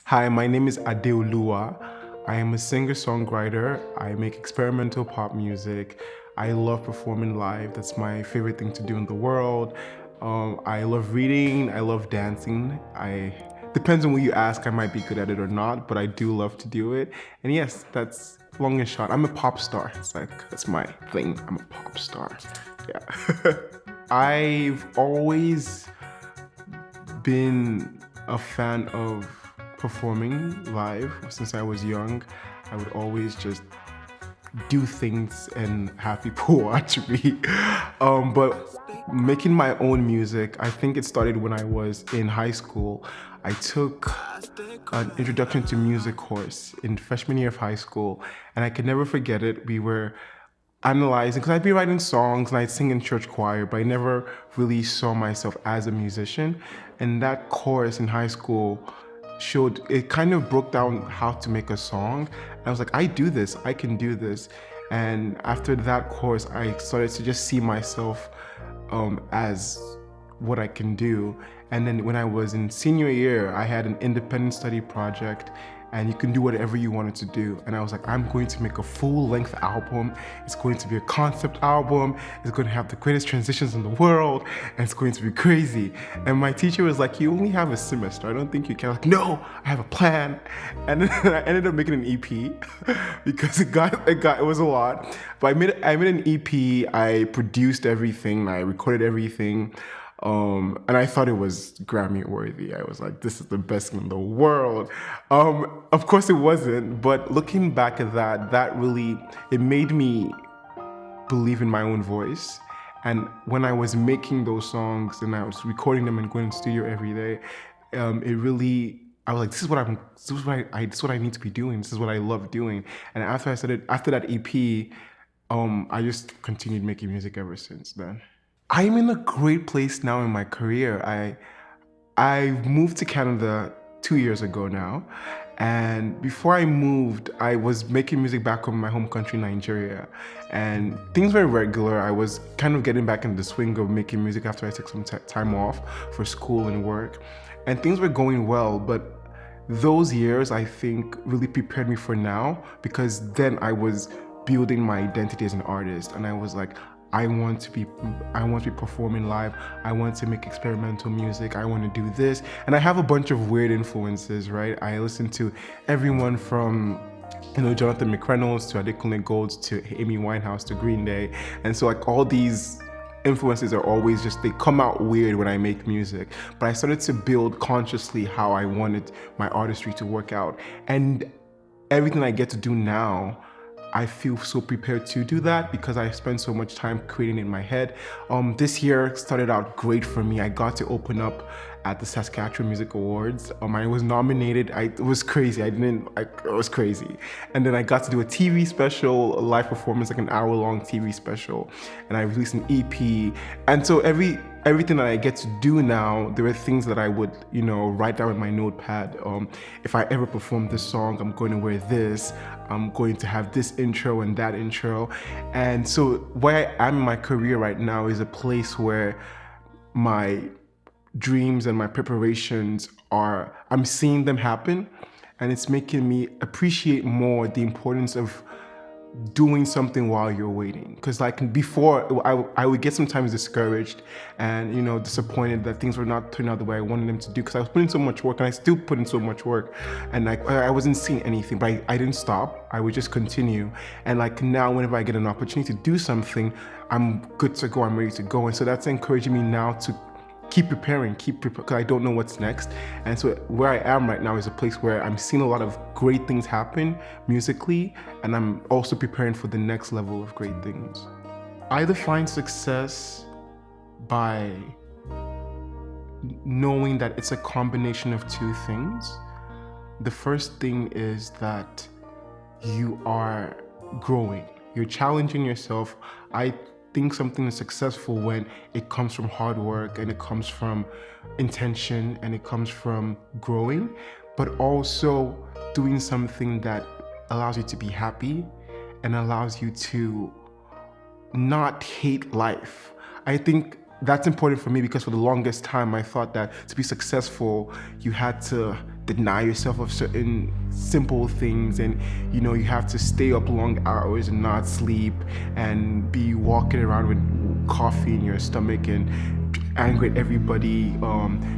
Hi, my name is ADEOLUWA. I am a singer-songwriter. I make experimental pop music. I love performing live. That's my favorite thing to do in the world. I love reading. I love dancing. I depends on what you ask. I might be good at it or not, but I do love to do it. And yes, that's long and short. I'm a pop star. It's like that's my thing. I'm a pop star. Yeah. I've always been a fan of performing live since I was young. I would always just do things and have people watch me. But making my own music, I think it started when I was in high school. I took an introduction to music course in freshman year of high school, and I could never forget it. We were analyzing, because I'd be writing songs and I'd sing in church choir, but I never really saw myself as a musician. And that course in high school showed, it kind of broke down how to make a song. And I was like, I do this, I can do this. And after that course, I started to just see myself as what I can do. And then when I was in senior year, I had an independent study project, and you can do whatever you wanted to do. And I was like, I'm going to make a full-length album. It's going to be a concept album. It's going to have the greatest transitions in the world, and it's going to be crazy. And my teacher was like, you only have a semester. I don't think you can. I'm like, no, I have a plan. And then I ended up making an EP because it was a lot. But I made an EP. I produced everything. I recorded everything. And I thought it was Grammy worthy. I was like, this is the best in the world. Of course it wasn't, but looking back at that really, it made me believe in my own voice. And when I was making those songs and I was recording them and going to the studio every day, it really, I was like, this is what I need to be doing. This is what I love doing. And after that EP, I just continued making music ever since then. I'm in a great place now in my career. I moved to Canada 2 years ago now. And before I moved, I was making music back home in my home country, Nigeria. And things were regular. I was kind of getting back into the swing of making music after I took some time off for school and work. And things were going well, but those years, I think, really prepared me for now, because then I was building my identity as an artist. And I was like, I want to be performing live. I want to make experimental music. I want to do this. And I have a bunch of weird influences, right? I listen to everyone from, Jonathan McReynolds to Adekunle Gold to Amy Winehouse to Green Day. And so like all these influences are always just, they come out weird when I make music. But I started to build consciously how I wanted my artistry to work out. And everything I get to do now, I feel so prepared to do that because I spent so much time creating in my head. This year started out great for me. I got to open up at the Saskatchewan Music Awards. I was nominated. It was crazy. It was crazy. And then I got to do a TV special, a live performance, like an hour-long TV special. And I released an EP. And so everything that I get to do now, there are things that I would, write down in my notepad. If I ever perform this song, I'm going to wear this. I'm going to have this intro and that intro. And so where I am in my career right now is a place where my dreams and my preparations I'm seeing them happen. And it's making me appreciate more the importance of doing something while you're waiting. Because like before, I would get sometimes discouraged and disappointed that things were not turning out the way I wanted them to do, because I was putting so much work, and I still put in so much work, and like I wasn't seeing anything. But I didn't stop. I would just continue. And like now, whenever I get an opportunity to do something, I'm good to go, I'm ready to go. And so that's encouraging me now to keep preparing, because I don't know what's next. And so where I am right now is a place where I'm seeing a lot of great things happen musically, and I'm also preparing for the next level of great things. I define success by knowing that it's a combination of two things. The first thing is that you are growing, you're challenging yourself. I think something is successful when it comes from hard work, and it comes from intention, and it comes from growing, but also doing something that allows you to be happy and allows you to not hate life. I think that's important for me, because for the longest time I thought that to be successful you had to deny yourself of certain simple things, and you have to stay up long hours and not sleep and be walking around with coffee in your stomach and angry at everybody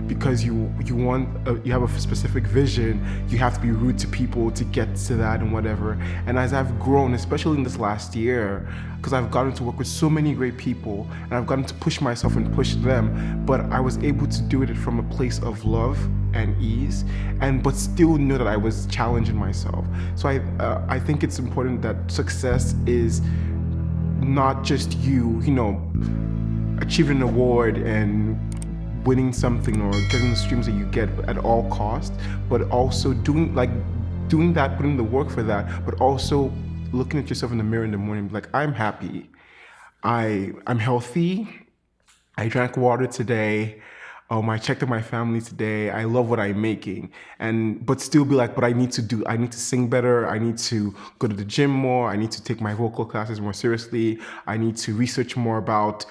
because you want you have a specific vision. You have to be rude to people to get to that and whatever. And as I've grown, especially in this last year, because I've gotten to work with so many great people and I've gotten to push myself and push them, but I was able to do it from a place of love and ease, but still know that I was challenging myself. So I think it's important that success is not just you achieving an award and winning something or getting the streams that you get at all costs, but also doing that, putting the work for that, but also looking at yourself in the mirror in the morning, like, I'm happy, I'm healthy, I drank water today, I checked on my family today, I love what I'm making, but still be like, but I need to sing better, I need to go to the gym more, I need to take my vocal classes more seriously, I need to research more about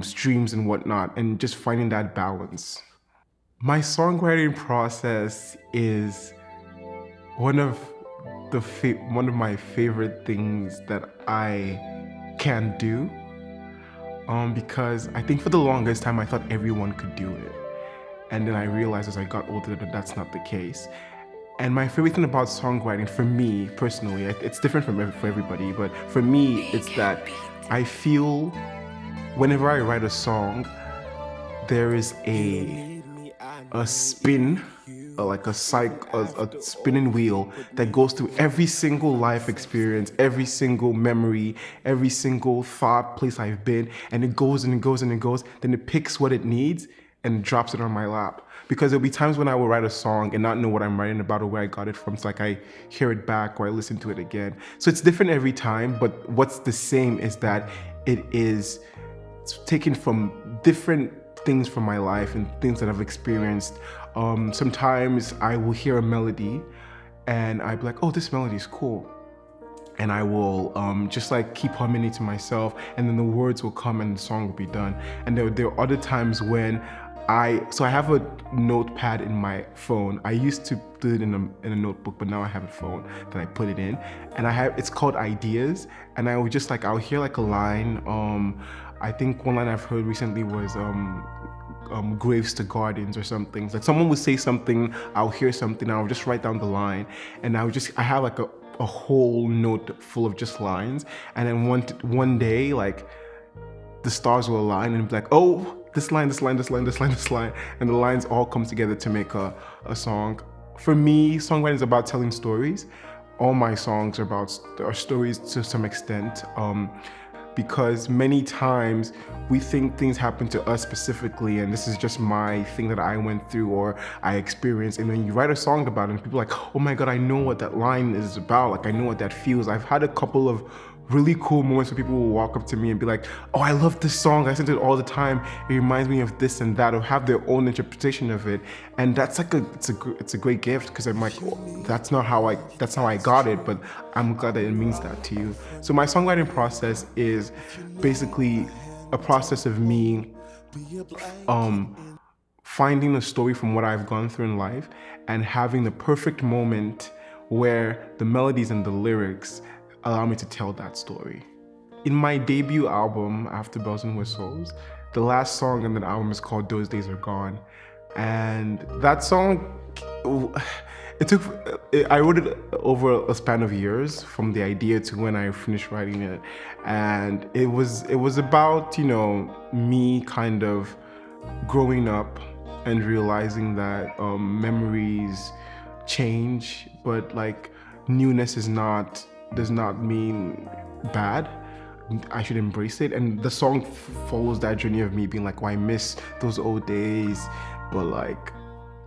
streams and whatnot, and just finding that balance. My songwriting process is one of my favorite things that I can do. Because I think for the longest time I thought everyone could do it. And then I realized as I got older that that's not the case. And my favorite thing about songwriting, for me personally, it's different for everybody, but for me, it's that I feel whenever I write a song, there is a spin, like a spinning wheel that goes through every single life experience, every single memory, every single thought place I've been, and it goes and it goes and it goes. Then it picks what it needs and drops it on my lap. Because there'll be times when I will write a song and not know what I'm writing about or where I got it from. It's like I hear it back or I listen to it again. So it's different every time, but what's the same is that it's taken from different things from my life and things that I've experienced. Sometimes I will hear a melody and I'll be like, oh, this melody is cool. And I will just like keep humming it to myself, and then the words will come and the song will be done. And there are other times when I have a notepad in my phone. I used to do it in a notebook, but now I have a phone that I put it in. And it's called Ideas. And I'll hear like a line. I think one line I've heard recently was graves to gardens or something. Like someone would say something, I'll hear something, I'll just write down the line, and I have like a whole note full of just lines. And then one day, like the stars will align and be like, oh, this line, and the lines all come together to make a song. For me, songwriting is about telling stories. All my songs are stories to some extent. Because many times we think things happen to us specifically, and this is just my thing that I went through or I experienced. And then you write a song about it and people are like, oh my God, I know what that line is about. Like, I know what that feels. I've had a couple of really cool moments where people will walk up to me and be like, oh, I love this song, I listen to it all the time, it reminds me of this and that, or have their own interpretation of it. And that's like it's a great gift, because I'm like, oh, that's how I got it, but I'm glad that it means that to you. So my songwriting process is basically a process of me finding a story from what I've gone through in life and having the perfect moment where the melodies and the lyrics allow me to tell that story. In my debut album, After Bells and Whistles, the last song on that album is called Those Days Are Gone. And that song, I wrote it over a span of years, from the idea to when I finished writing it. And it was about, me kind of growing up and realizing that memories change, but like newness does not mean bad. I should embrace it. And the song follows that journey of me being like, oh, I miss those old days, but like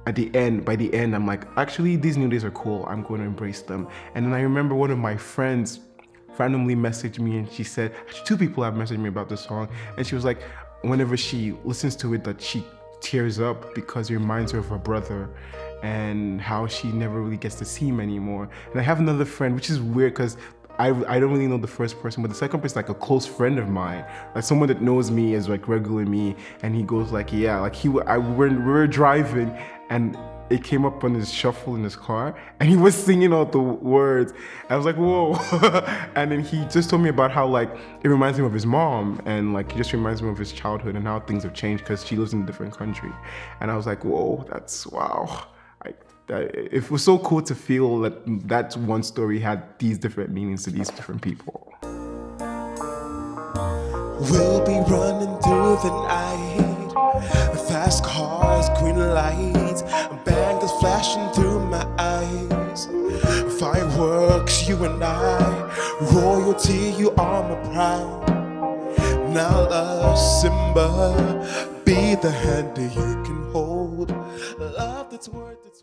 by the end, I'm like, actually, these new days are cool. I'm going to embrace them. And then I remember one of my friends randomly messaged me, and she said, actually, two people have messaged me about this song, and she was like, whenever she listens to it, that she tears up because it reminds her of her brother and how she never really gets to see him anymore. And I have another friend, which is weird because I don't really know the first person, but the second person is like a close friend of mine, like someone that knows me as like regular me, and he goes like, yeah, like we were driving, and it came up on his shuffle in his car, and he was singing out the words. I was like, whoa. And then he just told me about how like it reminds him of his mom, and like it just reminds him of his childhood and how things have changed because she lives in a different country. And I was like, whoa, that's wow. It was so cool to feel that one story had these different meanings to these different people. We'll be running through the night, fast cars, green lights, bangers flashing through my eyes, fireworks, you and I, royalty, you are my pride. Now love, Simba, be the hand that you can hold, love that's worth its